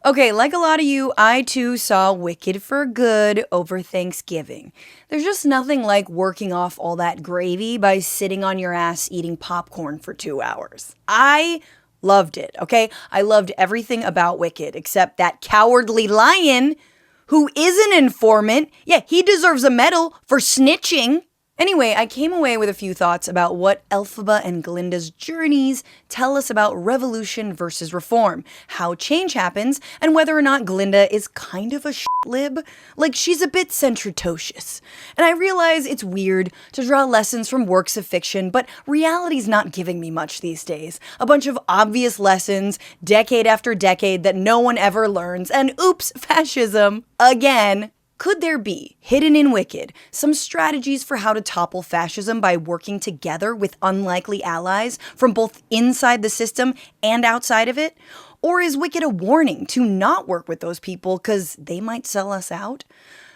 Okay, like a lot of you, I too saw Wicked for Good over Thanksgiving. There's just nothing like working off all that gravy by sitting on your ass eating popcorn for 2 hours. I loved it, okay? I loved everything about Wicked except that cowardly lion who is an informant. Yeah, he deserves a medal for snitching. Anyway, I came away with a few thoughts about what Elphaba and Glinda's journeys tell us about revolution versus reform, how change happens, and whether or not Glinda is kind of a lib. Like, she's a bit centritocious. And I realize it's weird to draw lessons from works of fiction, but reality's not giving me much these days. A bunch of obvious lessons, decade after decade, that no one ever learns, and oops, fascism, again. Could there be, hidden in Wicked, some strategies for how to topple fascism by working together with unlikely allies from both inside the system and outside of it? Or is Wicked a warning to not work with those people because they might sell us out?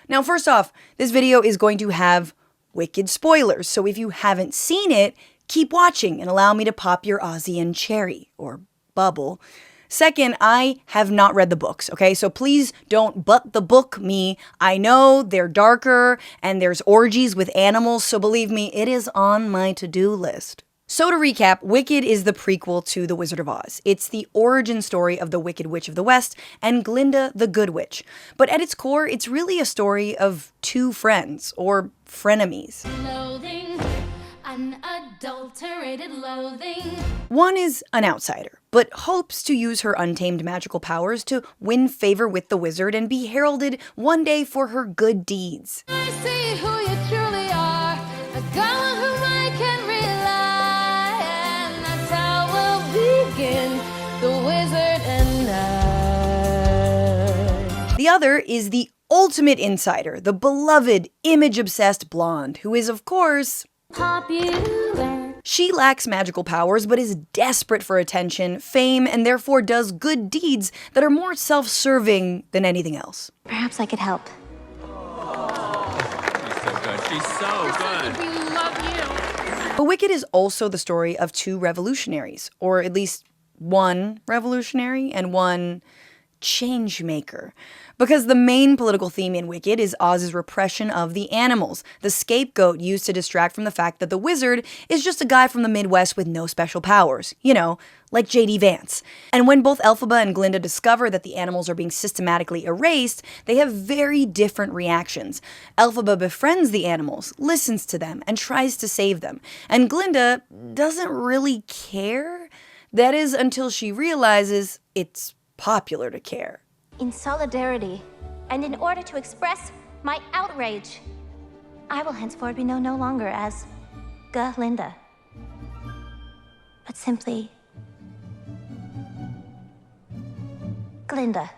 Now, first off, this video is going to have Wicked spoilers, so if you haven't seen it, keep watching and allow me to pop your Aussie and cherry, or bubble. Second, I have not read the books, okay? So please don't but the book me. I know they're darker and there's orgies with animals, so believe me, it is on my to-do list. So to recap, Wicked is the prequel to The Wizard of Oz. It's the origin story of the Wicked Witch of the West and Glinda the Good Witch. But at its core, it's really a story of two friends, or frenemies. Loathing, unadulterated loathing. One is an outsider, but hopes to use her untamed magical powers to win favor with the wizard and be heralded one day for her good deeds. I see who you truly are, a girl on whom I can rely, and that's how we'll begin, the wizard and I. The other is the ultimate insider, the beloved, image-obsessed blonde, who is, of course, popular. She lacks magical powers, but is desperate for attention, fame, and therefore does good deeds that are more self-serving than anything else. Perhaps I could help. She's so good. She's so good. We love you. But Wicked is also the story of two revolutionaries, or at least one revolutionary and one changemaker. Because the main political theme in Wicked is Oz's repression of the animals, the scapegoat used to distract from the fact that the wizard is just a guy from the Midwest with no special powers. You know, like J.D. Vance. And when both Elphaba and Glinda discover that the animals are being systematically erased, they have very different reactions. Elphaba befriends the animals, listens to them, and tries to save them. And Glinda doesn't really care. That is until she realizes it's popular to care. In solidarity, and in order to express my outrage, I will henceforth be known no longer as Glinda, but simply Glinda.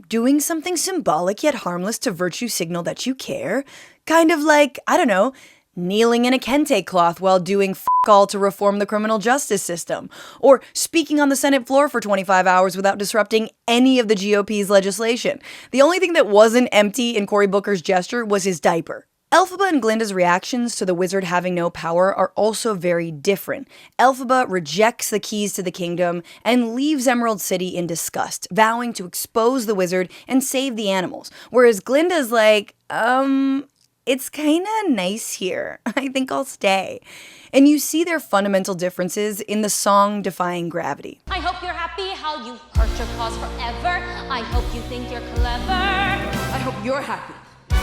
Doing something symbolic yet harmless to virtue signal that you care. Kind of like, I don't know, kneeling in a kente cloth while doing f*** all to reform the criminal justice system, or speaking on the Senate floor for 25 hours without disrupting any of the GOP's legislation. The only thing that wasn't empty in Cory Booker's gesture was his diaper. Elphaba and Glinda's reactions to the wizard having no power are also very different. Elphaba rejects the keys to the kingdom and leaves Emerald City in disgust, vowing to expose the wizard and save the animals, whereas Glinda's like, it's kinda nice here. I think I'll stay. And you see their fundamental differences in the song Defying Gravity. I hope you're happy how you hurt your cause forever. I hope you think you're clever. I hope you're happy.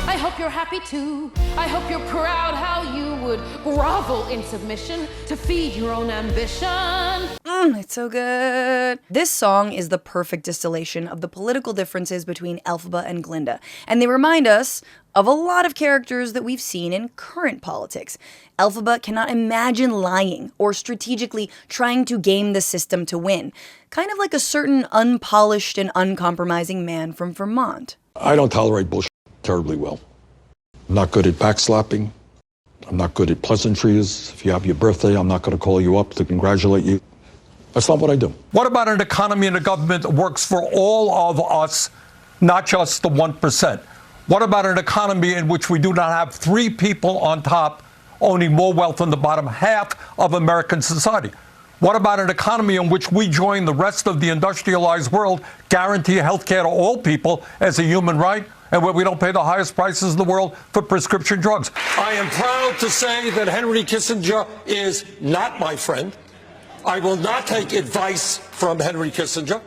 I hope you're happy too. I hope you're proud how you would grovel in submission to feed your own ambition. It's so good. This song is the perfect distillation of the political differences between Elphaba and Glinda, and they remind us of a lot of characters that we've seen in current politics. Elphaba cannot imagine lying or strategically trying to game the system to win, kind of like a certain unpolished and uncompromising man from Vermont. I don't tolerate bullshit terribly well. I'm not good at backslapping. I'm not good at pleasantries. If you have your birthday, I'm not going to call you up to congratulate you. That's not what I do. What about an economy and a government that works for all of us, not just the 1%? What about an economy in which we do not have three people on top owning more wealth than the bottom half of American society? What about an economy in which we join the rest of the industrialized world, guarantee health care to all people as a human right, and where we don't pay the highest prices in the world for prescription drugs? I am proud to say that Henry Kissinger is not my friend. I will not take advice from Henry Kissinger.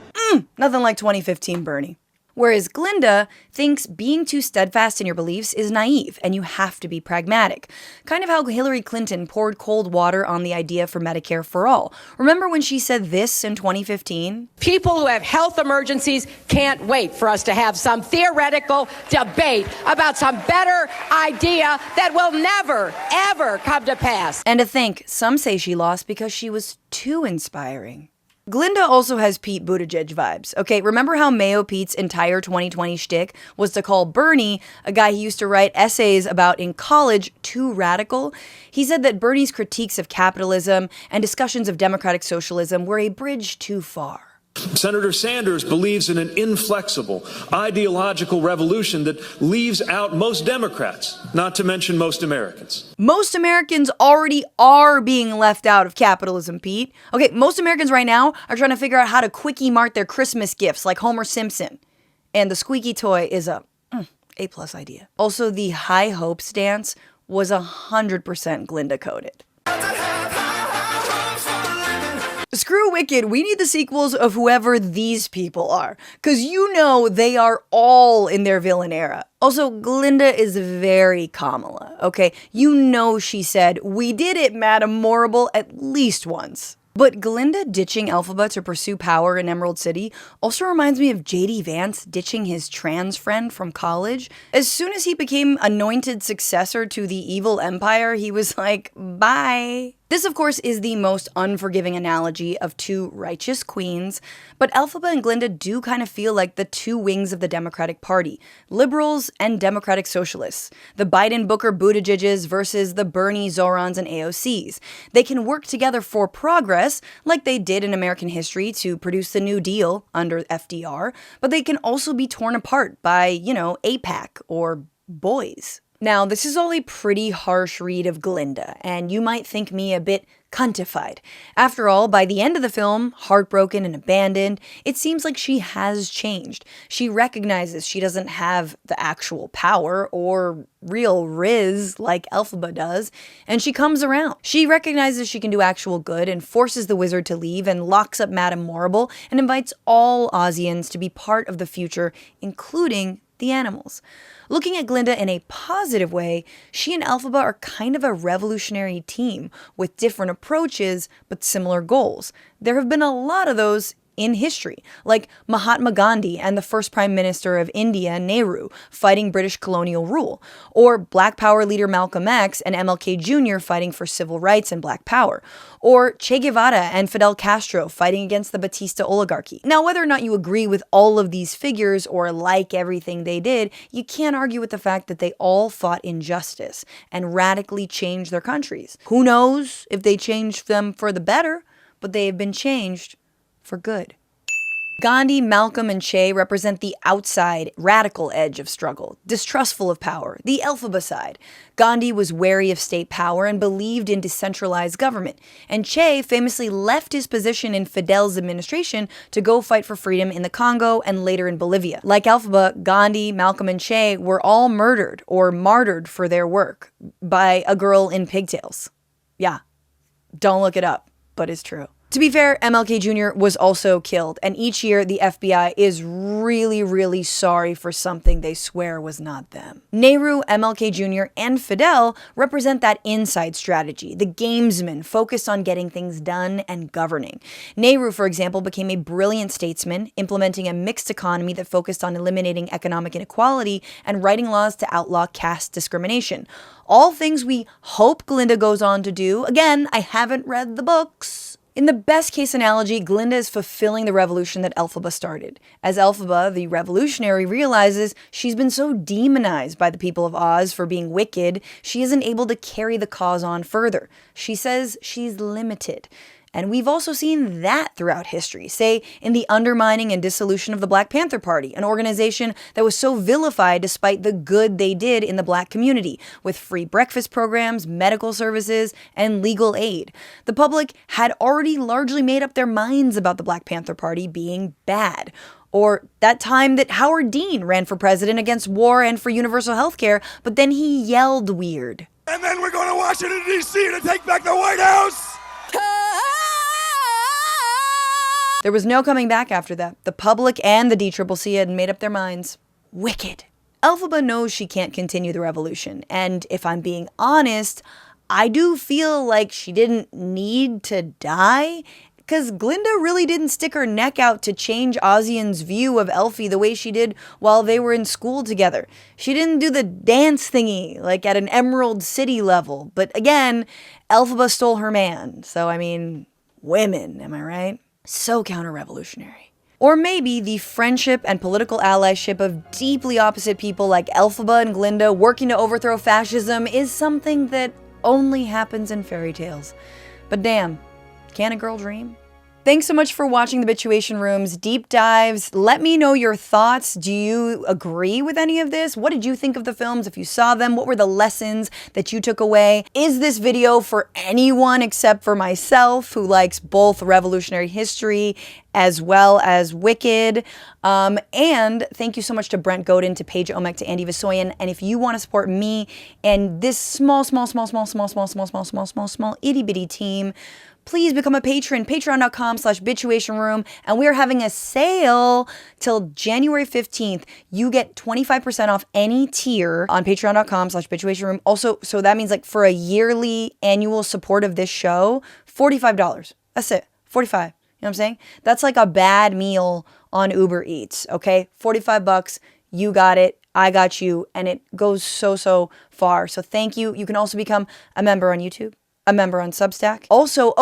Nothing like 2015 Bernie. Whereas Glinda thinks being too steadfast in your beliefs is naive and you have to be pragmatic. Kind of how Hillary Clinton poured cold water on the idea for Medicare for all. Remember when she said this in 2015? People who have health emergencies can't wait for us to have some theoretical debate about some better idea that will never, ever come to pass. And to think, some say she lost because she was too inspiring. Glinda also has Pete Buttigieg vibes. Okay, remember how Mayo Pete's entire 2020 shtick was to call Bernie, a guy he used to write essays about in college, too radical? He said that Bernie's critiques of capitalism and discussions of democratic socialism were a bridge too far. Senator Sanders believes in an inflexible, ideological revolution that leaves out most Democrats, not to mention most Americans. Most Americans already are being left out of capitalism, Pete. Okay, most Americans right now are trying to figure out how to quickie mart their Christmas gifts like Homer Simpson. And the squeaky toy is a A+ idea. Also, the high hopes dance was 100% Glinda coded. Screw Wicked, we need the sequels of whoever these people are, because you know they are all in their villain era. Also, Glinda is very Kamala, okay? You know she said, "We did it, Madam Morrible," at least once. But Glinda ditching Elphaba to pursue power in Emerald City also reminds me of J.D. Vance ditching his trans friend from college. As soon as he became anointed successor to the evil empire, he was like, bye. This, of course, is the most unforgiving analogy of two righteous queens, but Elphaba and Glinda do kind of feel like the two wings of the Democratic Party, liberals and democratic socialists, the Biden-Booker-Buttigiegs versus the Bernie, Zorons, and AOCs. They can work together for progress, like they did in American history to produce the New Deal under FDR, but they can also be torn apart by, APAC or boys. Now, this is all a pretty harsh read of Glinda, and you might think me a bit cuntified. After all, by the end of the film, heartbroken and abandoned, it seems like she has changed. She recognizes she doesn't have the actual power or real riz like Elphaba does, and she comes around. She recognizes she can do actual good and forces the wizard to leave and locks up Madame Morrible and invites all Ozians to be part of the future, including the animals. Looking at Glinda in a positive way, she and Elphaba are kind of a revolutionary team with different approaches but similar goals. There have been a lot of those in history, like Mahatma Gandhi and the first Prime Minister of India, Nehru, fighting British colonial rule, or Black Power leader Malcolm X and MLK Jr. fighting for civil rights and Black Power, or Che Guevara and Fidel Castro fighting against the Batista oligarchy. Now, whether or not you agree with all of these figures or like everything they did, you can't argue with the fact that they all fought injustice and radically changed their countries. Who knows if they changed them for the better, but they have been changed for good. Gandhi, Malcolm, and Che represent the outside, radical edge of struggle, distrustful of power, the Elphaba side. Gandhi was wary of state power and believed in decentralized government, and Che famously left his position in Fidel's administration to go fight for freedom in the Congo and later in Bolivia. Like Elphaba, Gandhi, Malcolm, and Che were all murdered or martyred for their work by a girl in pigtails. Yeah, don't look it up, but it's true. To be fair, MLK Jr. was also killed, and each year the FBI is really, really sorry for something they swear was not them. Nehru, MLK Jr., and Fidel represent that inside strategy, the gamesman focused on getting things done and governing. Nehru, for example, became a brilliant statesman, implementing a mixed economy that focused on eliminating economic inequality and writing laws to outlaw caste discrimination. All things we hope Glinda goes on to do. Again, I haven't read the books. In the best case analogy, Glinda is fulfilling the revolution that Elphaba started. As Elphaba, the revolutionary, realizes she's been so demonized by the people of Oz for being wicked, she isn't able to carry the cause on further. She says she's limited. And we've also seen that throughout history, say in the undermining and dissolution of the Black Panther Party, an organization that was so vilified despite the good they did in the Black community, with free breakfast programs, medical services, and legal aid. The public had already largely made up their minds about the Black Panther Party being bad. Or that time that Howard Dean ran for president against war and for universal health care, but then he yelled weird. And then we're going to Washington, D.C. to take back the White House! There was no coming back after that. The public and the DCCC had made up their minds. Wicked. Elphaba knows she can't continue the revolution, and if I'm being honest, I do feel like she didn't need to die, because Glinda really didn't stick her neck out to change Ozian's view of Elphie the way she did while they were in school together. She didn't do the dance thingy, like at an Emerald City level. But again, Elphaba stole her man. So, I mean, women, am I right? So counter-revolutionary. Or maybe the friendship and political allyship of deeply opposite people like Elphaba and Glinda working to overthrow fascism is something that only happens in fairy tales. But damn, can a girl dream? Thanks so much for watching the Bitchuation Room's deep dives. Let me know your thoughts. Do you agree with any of this? What did you think of the films if you saw them? What were the lessons that you took away? Is this video for anyone except for myself, who likes both revolutionary history as well as Wicked? And thank you so much to Brent Godin, to Paige Omek, to Andy Vasoyan. And if you want to support me and this small itty bitty team, please become a patron, patreon.com/bitchuationroom. And we are having a sale till January 15th. You get 25% off any tier on patreon.com/bitchuationroom. Also, so that means like for a yearly annual support of this show, $45. That's it, 45. You know what I'm saying? That's like a bad meal on Uber Eats, okay? 45 bucks, you got it, I got you, and it goes so far. So thank you. You can also become a member on YouTube, a member on Substack. Also,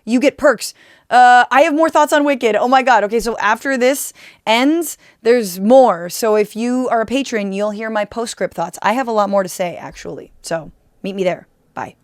you get perks. I have more thoughts on Wicked. Oh my God. Okay, so after this ends, there's more. So if you are a patron, you'll hear my postscript thoughts. I have a lot more to say, actually. So meet me there. Bye.